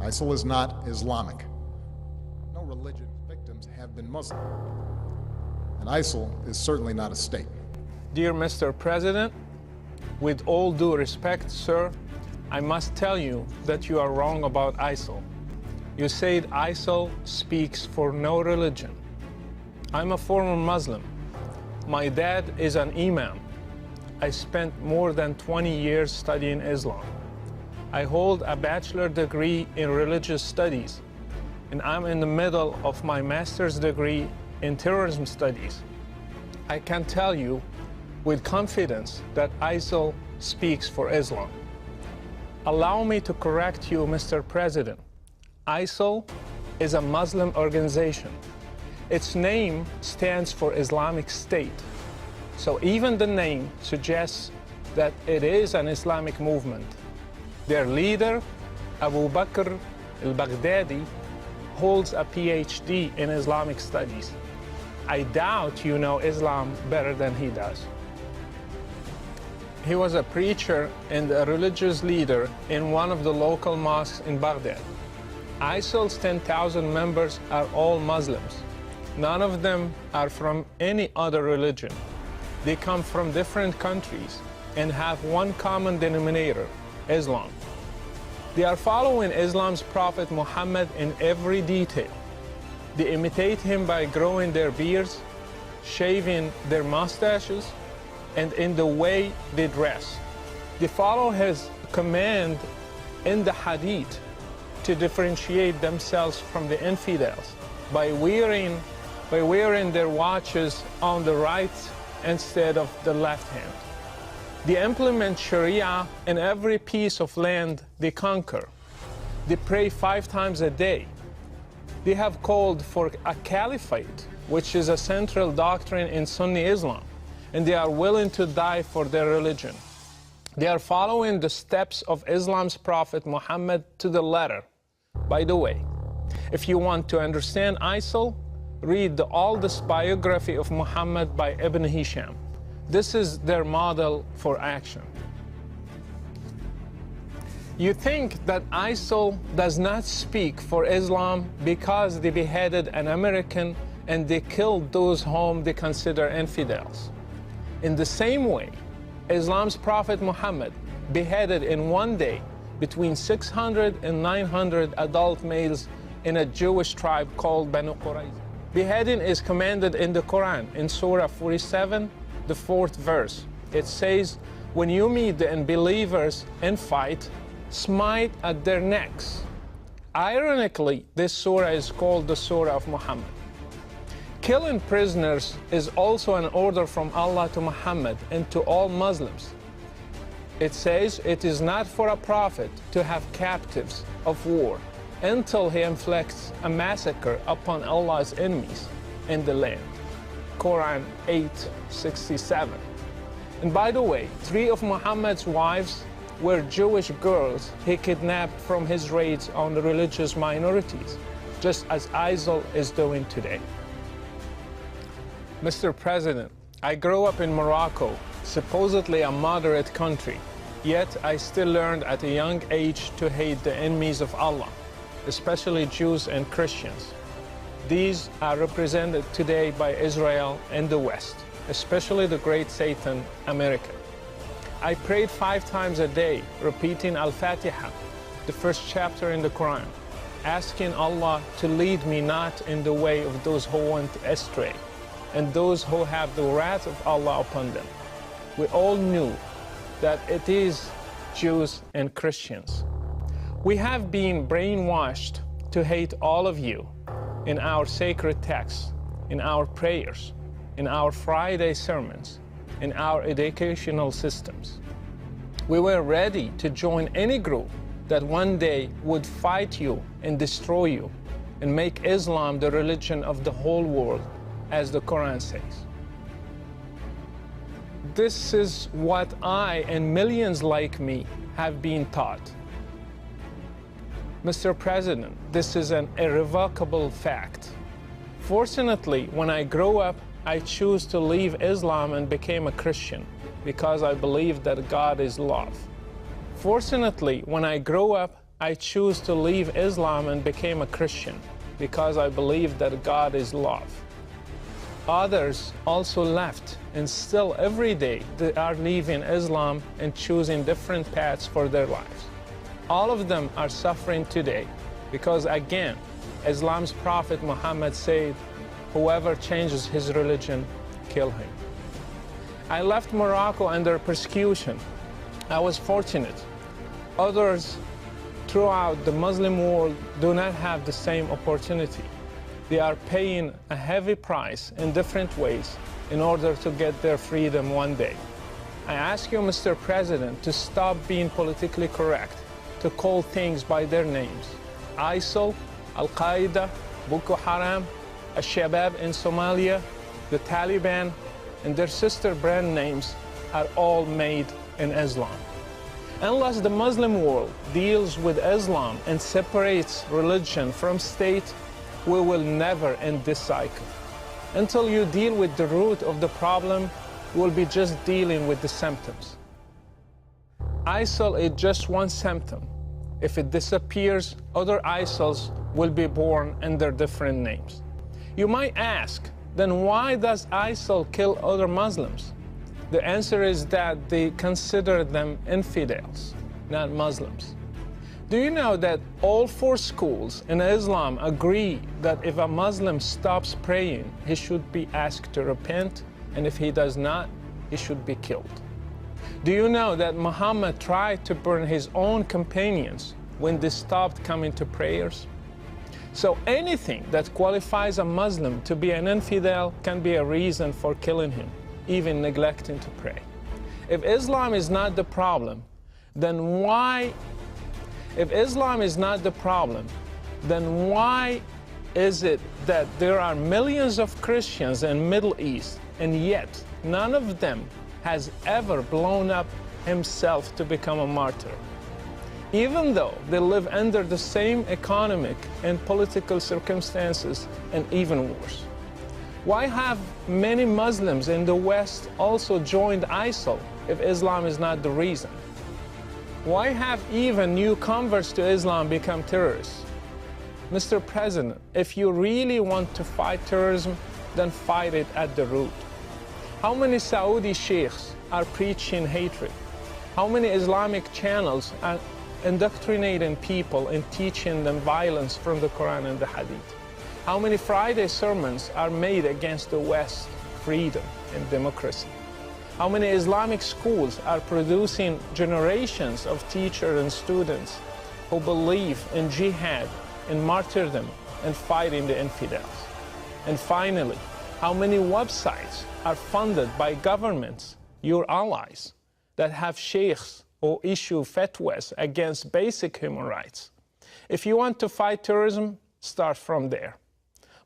ISIL is not Islamic. No religion victims have been Muslim. And ISIL is certainly not a state. Dear Mr. President, with all due respect, sir, I must tell you that you are wrong about ISIL. You said ISIL speaks for no religion. I'm a former Muslim. My dad is an imam. I spent more than 20 years studying Islam. I hold a bachelor degree in religious studies, and I'm in the middle of my master's degree in terrorism studies. I can tell you with confidence that ISIL speaks for Islam. Allow me to correct you, Mr. President. ISIL is a Muslim organization. Its name stands for Islamic State. So even the name suggests that it is an Islamic movement. Their leader, Abu Bakr al-Baghdadi, holds a PhD in Islamic studies. I doubt you know Islam better than he does. He was a preacher and a religious leader in one of the local mosques in Baghdad. ISIL's 10,000 members are all Muslims. None of them are from any other religion. They come from different countries and have one common denominator, Islam. They are following Islam's Prophet Muhammad in every detail. They imitate him by growing their beards, shaving their mustaches, and in the way they dress. They follow his command in the hadith to differentiate themselves from the infidels by wearing their watches on the right instead of the left hand. They implement Sharia in every piece of land they conquer. They pray 5 times a day. They have called for a caliphate, which is a central doctrine in Sunni Islam, and they are willing to die for their religion. They are following the steps of Islam's Prophet Muhammad to the letter. By the way, if you want to understand ISIL, read the oldest biography of Muhammad by Ibn Hisham. This is their model for action. You think that ISIL does not speak for Islam because they beheaded an American and they killed those whom they consider infidels. In the same way, Islam's Prophet Muhammad beheaded in one day between 600 and 900 adult males in a Jewish tribe called Banu Qurayza. Beheading is commanded in the Quran in Surah 47, the 4th verse. It says, when you meet the unbelievers in fight, smite at their necks. Ironically, this surah is called the Surah of Muhammad. Killing prisoners is also an order from Allah to Muhammad and to all Muslims. It says it is not for a prophet to have captives of war until he inflicts a massacre upon Allah's enemies in the land. Quran 8:67. And by the way, 3 of Muhammad's wives were Jewish girls he kidnapped from his raids on the religious minorities, just as ISIL is doing today. Mr. President, I grew up in Morocco, supposedly a moderate country, yet I still learned at a young age to hate the enemies of Allah, especially Jews and Christians. These are represented today by Israel and the West, especially the great Satan, America. I prayed 5 times a day, repeating Al-Fatiha, the first chapter in the Quran, asking Allah to lead me not in the way of those who went astray and those who have the wrath of Allah upon them. We all knew that it is Jews and Christians. We have been brainwashed to hate all of you in our sacred texts, in our prayers, in our Friday sermons, in our educational systems. We were ready to join any group that one day would fight you and destroy you and make Islam the religion of the whole world, as the Quran says. This is what I and millions like me have been taught. Mr. President, this is an irrevocable fact. Fortunately, when I grew up, I chose to leave Islam and became a Christian because I believe that God is love. Fortunately, when I grew up, I choose to leave Islam and became a Christian because I believe that God is love. Others also left, and still every day they are leaving Islam and choosing different paths for their lives. All of them are suffering today because, again, Islam's Prophet Muhammad said, whoever changes his religion, kill him. I left Morocco under persecution. I was fortunate. Others throughout the Muslim world do not have the same opportunity. They are paying a heavy price in different ways in order to get their freedom one day. I ask you, Mr. President, to stop being politically correct, to call things by their names. ISIL, Al-Qaeda, Boko Haram, Al-Shabaab in Somalia, the Taliban, and their sister brand names are all made in Islam. Unless the Muslim world deals with Islam and separates religion from state, we will never end this cycle. Until you deal with the root of the problem, we'll be just dealing with the symptoms. ISIL is just one symptom. If it disappears, other ISILs will be born under different names. You might ask, then why does ISIL kill other Muslims? The answer is that they consider them infidels, not Muslims. Do you know that all 4 schools in Islam agree that if a Muslim stops praying, he should be asked to repent, and if he does not, he should be killed? Do you know that Muhammad tried to burn his own companions when they stopped coming to prayers? So anything that qualifies a Muslim to be an infidel can be a reason for killing him, even neglecting to pray. If Islam is not the problem, then why is it that there are millions of Christians in Middle East, and yet none of them has ever blown up himself to become a martyr? Even though they live under the same economic and political circumstances, and even worse. Why have many Muslims in the West also joined ISIL if Islam is not the reason? Why have even new converts to Islam become terrorists? Mr. President, if you really want to fight terrorism, then fight it at the root. How many Saudi sheikhs are preaching hatred? How many Islamic channels are indoctrinating people and teaching them violence from the Quran and the Hadith? How many Friday sermons are made against the West, freedom and democracy? How many Islamic schools are producing generations of teachers and students who believe in jihad and martyrdom and fighting the infidels? And finally, how many websites are funded by governments, your allies, that have sheikhs who issue fatwas against basic human rights? If you want to fight terrorism, start from there.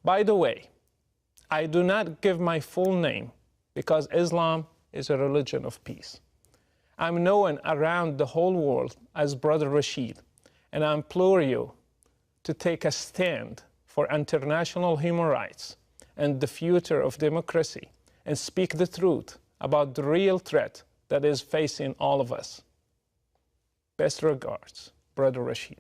By the way, I do not give my full name because Islam is a religion of peace. I'm known around the whole world as Bratr Rašid, and I implore you to take a stand for international human rights and the future of democracy, and speak the truth about the real threat that is facing all of us. Best regards, Bratr Rašid.